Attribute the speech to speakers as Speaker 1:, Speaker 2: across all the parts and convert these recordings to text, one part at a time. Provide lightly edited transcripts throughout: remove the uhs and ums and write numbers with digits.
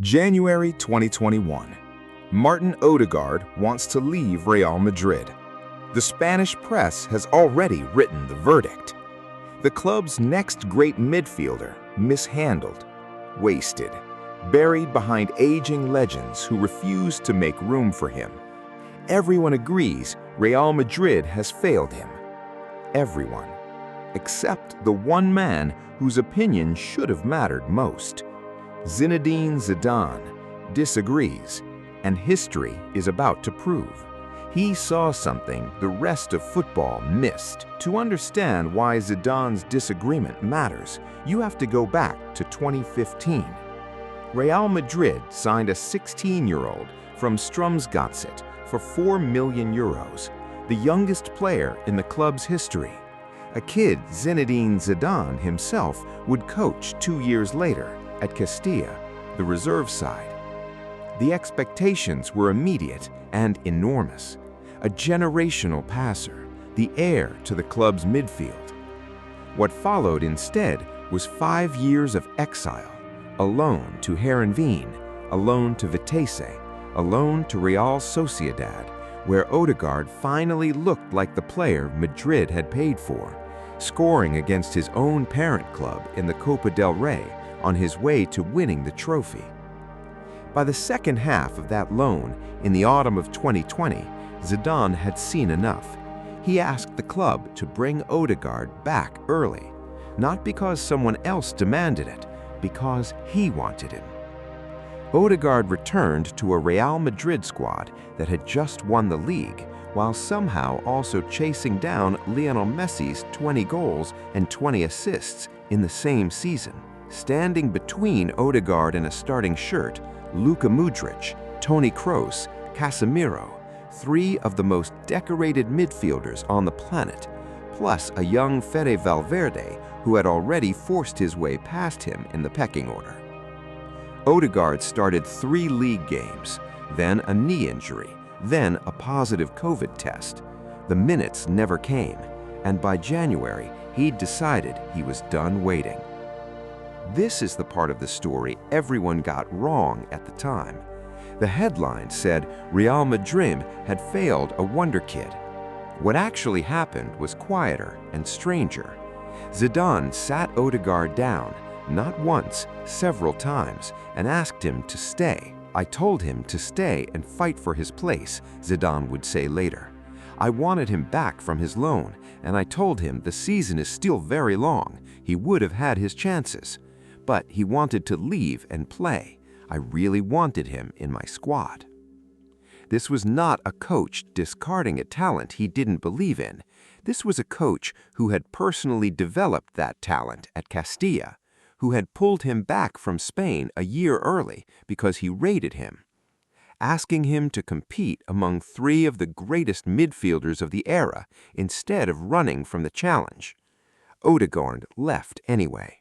Speaker 1: January 2021. Martin Ødegaard wants to leave Real Madrid. The Spanish press has already written the verdict. The club's next great midfielder mishandled, wasted, buried behind aging legends who refuse to make room for him. Everyone agrees Real Madrid has failed him. Everyone, except the one man whose opinion should have mattered most. Zinedine Zidane disagrees, and history is about to prove. He saw something the rest of football missed. To understand why Zidane's disagreement matters, you have to go back to 2015. Real Madrid signed a 16-year-old from Strømsgodset for €4 million, the youngest player in the club's history. A kid Zinedine Zidane himself would coach 2 years later at Castilla, the reserve side. The expectations were immediate and enormous. A generational passer, the heir to the club's midfield. What followed instead was 5 years of exile, a loan to Heerenveen, a loan to Vitesse, a loan to Real Sociedad, where Ødegaard finally looked like the player Madrid had paid for, scoring against his own parent club in the Copa del Rey on his way to winning the trophy. By the second half of that loan, in the autumn of 2020, Zidane had seen enough. He asked the club to bring Ødegaard back early, not because someone else demanded it, because he wanted him. Ødegaard returned to a Real Madrid squad that had just won the league, while somehow also chasing down Lionel Messi's 20 goals and 20 assists in the same season. Standing between Ødegaard and a starting shirt, Luka Modric, Toni Kroos, Casemiro, 3 of the most decorated midfielders on the planet, plus a young Fede Valverde who had already forced his way past him in the pecking order. Ødegaard started 3 league games, then a knee injury, then a positive COVID test. The minutes never came, and by January, he'd decided he was done waiting. This is the part of the story everyone got wrong at the time. The headline said Real Madrid had failed a wonder kid. What actually happened was quieter and stranger. Zidane sat Ødegaard down, not once, several times, and asked him to stay. "I told him to stay and fight for his place," Zidane would say later. "I wanted him back from his loan, and I told him the season is still very long. He would have had his chances. But he wanted to leave and play. I really wanted him in my squad." This was not a coach discarding a talent he didn't believe in. This was a coach who had personally developed that talent at Castilla, who had pulled him back from Spain a year early because he rated him, asking him to compete among 3 of the greatest midfielders of the era instead of running from the challenge. Ødegaard left anyway.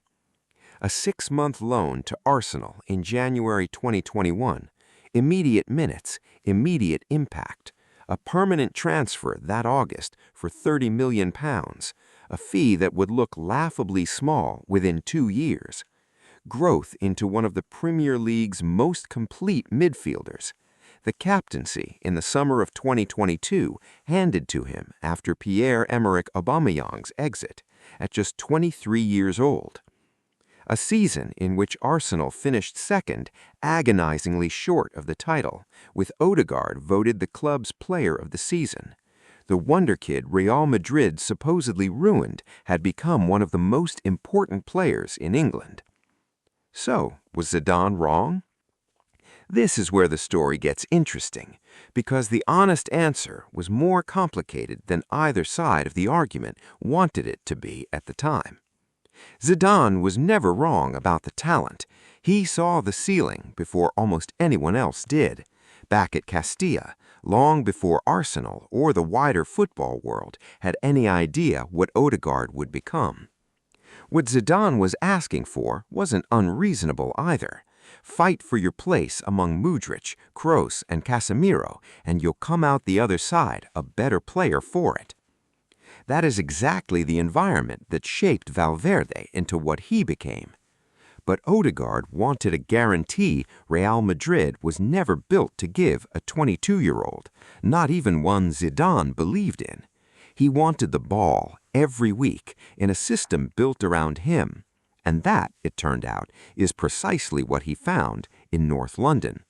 Speaker 1: A 6-month loan to Arsenal in January 2021, immediate minutes, immediate impact, a permanent transfer that August for £30 million, a fee that would look laughably small within 2 years, growth into one of the Premier League's most complete midfielders, the captaincy in the summer of 2022 handed to him after Pierre-Emerick Aubameyang's exit at just 23 years old. A season in which Arsenal finished second, agonizingly short of the title, with Ødegaard voted the club's player of the season. The wonder kid Real Madrid supposedly ruined had become one of the most important players in England. So, was Zidane wrong? This is where the story gets interesting, because the honest answer was more complicated than either side of the argument wanted it to be at the time. Zidane was never wrong about the talent. He saw the ceiling before almost anyone else did, back at Castilla, long before Arsenal or the wider football world had any idea what Ødegaard would become. What Zidane was asking for wasn't unreasonable either. Fight for your place among Modric, Kroos, and Casemiro, and you'll come out the other side a better player for it. That is exactly the environment that shaped Valverde into what he became.
Speaker 2: But Ødegaard wanted a guarantee Real Madrid was never built to give a 22-year-old, not even one Zidane believed in. He wanted the ball every week in a system built around him, and that, it turned out, is precisely what he found in North London.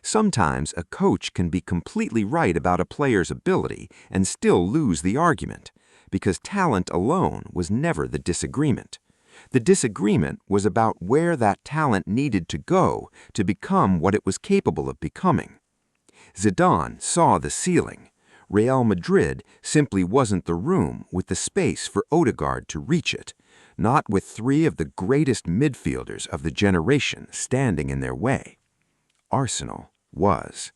Speaker 2: Sometimes a coach can be completely right about a player's ability and still lose the argument, because talent alone was never the disagreement. The disagreement was about where that talent needed to go to become what it was capable of becoming. Zidane saw the ceiling. Real Madrid simply wasn't the room with the space for Ødegaard to reach it, not with three of the greatest midfielders of the generation standing in their way. Arsenal was.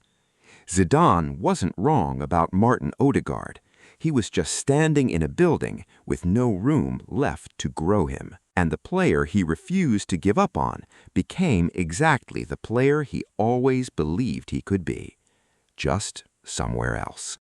Speaker 2: Zidane wasn't wrong about Martin Ødegaard. He was just standing in a building with no room left to grow him. And the player he refused to give up on became exactly the player he always believed he could be, just somewhere else.